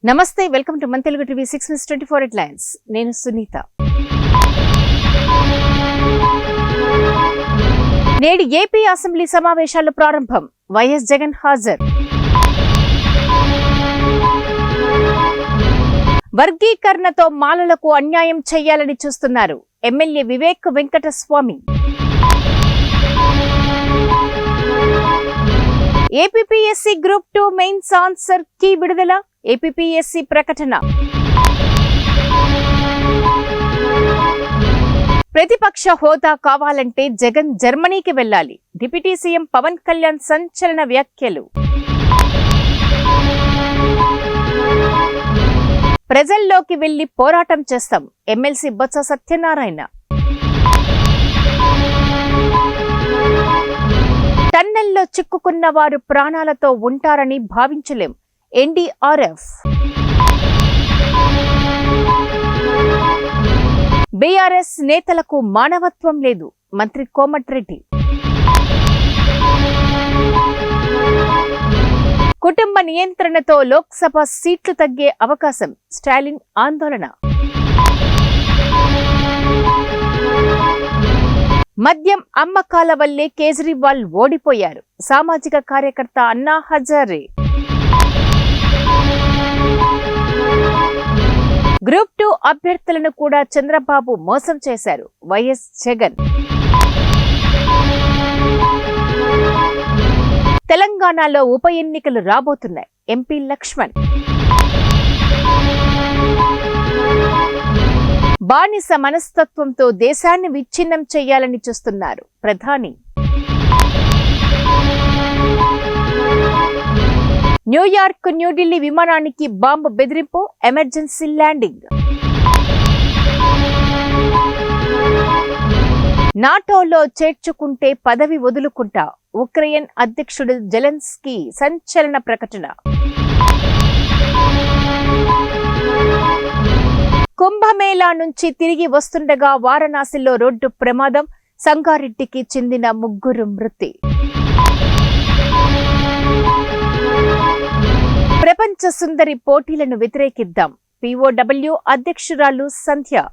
నమస్తే, welcome to మన Telugu TV 6/24 headlines. నేను సునీత. నేడు ఏపీ అసెంబ్లీ సమావేశాలు ప్రారంభం. వైఎస్ జగన్ హాజరు. వర్గీకరణతో మాలలకు అన్యాయం చేయాలని చూస్తున్నారు. MLA Vivek Venkataswamy. APPSC group 2 mains answer key విడుదల. ఏపీపీఎస్సీ ప్రకటన. ప్రతిపక్ష హోదా కావాలంటే జగన్ జర్మనీకి వెళ్లాలి. డిప్యూటీ సీఎం పవన్ కళ్యాణ్ సంచలన వ్యాఖ్యలు. ప్రజల్లోకి వెళ్లి పోరాటం చేస్తాం. ఎమ్మెల్సీ బొత్స సత్యనారాయణ. టన్నెల్లో చిక్కుకున్న వారు ప్రాణాలతో ఉంటారని భావించలేం. ఎన్డీఆర్ఎఫ్. బీఆర్ఎస్ నేతలకు మానవత్వం లేదు. మంత్రి కోమటిరెడ్డి. కుటుంబ నియంత్రణతో లోక్సభ సీట్లు తగ్గే అవకాశం. స్టాలిన్ ఆందోళన. మద్యం అమ్మకాల వల్లే కేజ్రీవాల్ ఓడిపోయారు. సామాజిక కార్యకర్త అన్నా హజారే. గ్రూప్ 2 అభ్యర్థులను కూడా చంద్రబాబు మోసం చేశారు. వైఎస్ జగన్. తెలంగాణలో ఉప ఎన్నికలు రాబోతున్నాయి. ఎంపీ లక్ష్మణ్. బానిస మనస్తత్వంతో దేశాన్ని విచ్ఛిన్నం చేయాలని చూస్తున్నారు ప్రధాని. న్యూయార్క్ న్యూఢిల్లీ విమానానికి బాంబు బెదిరింపు. Emergency landing. నాటోలో చేర్చుకుంటే పదవి వదులుకుంటా. ఉక్రెయిన్ అధ్యక్షుడు జెలెన్స్కీ సంచలన ప్రకటన. కుంభమేళా నుంచి తిరిగి వస్తుండగా వారణాసిలో రోడ్డు ప్రమాదం. సంగారెడ్డికి చెందిన 3 మృతి. ప్రపంచ సుందరి పోటీలను వ్యతిరేకిద్దాం. పీఓడబ్ల్యూ అధ్యక్షురాలు సంధ్య.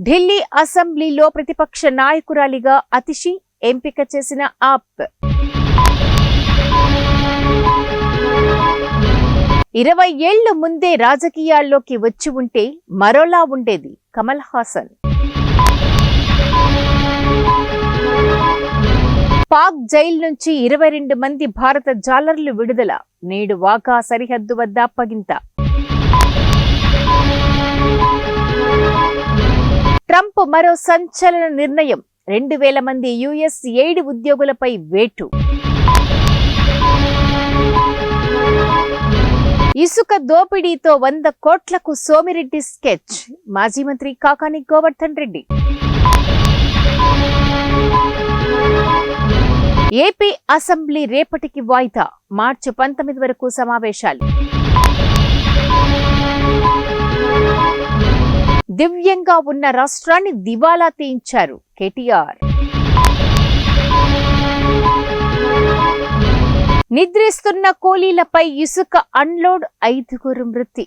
ఢిల్లీ అసెంబ్లీలో ప్రతిపక్ష నాయకురాలిగా అతిషి ఎంపిక చేసిన ఆప్. 20 ఏళ్ల ముందే రాజకీయాల్లోకి వచ్చి ఉంటే మరోలా ఉండేది. కమల్ హాసన్. పాక్ జైలు నుంచి 22 మంది భారత జాలర్లు విడుదల. నేడు వాఘా సరిహద్దు వద్ద అప్పగింత. ట్రంప్ మరో సంచలన నిర్ణయం. 2000 మంది యుఎస్ ఎయిడ్ ఉద్యోగులపై వేటు. ఇసుక దోపిడీతో 100 కోట్లకు సోమిరెడ్డి స్కెచ్. మాజీ మంత్రి కాకాని గోవర్ధన్ రెడ్డి. ఏపీ అసెంబ్లీ రేపటికి వాయిదా. మార్చి 19 వరకు సమావేశాలు. దివ్యంగా ఉన్న రాష్ట్రాన్ని దివాలా తీయించారు కేటీఆర్. నిద్రిస్తున్న కూలీలపై ఇసుక అన్లోడ్. 5 మృతి.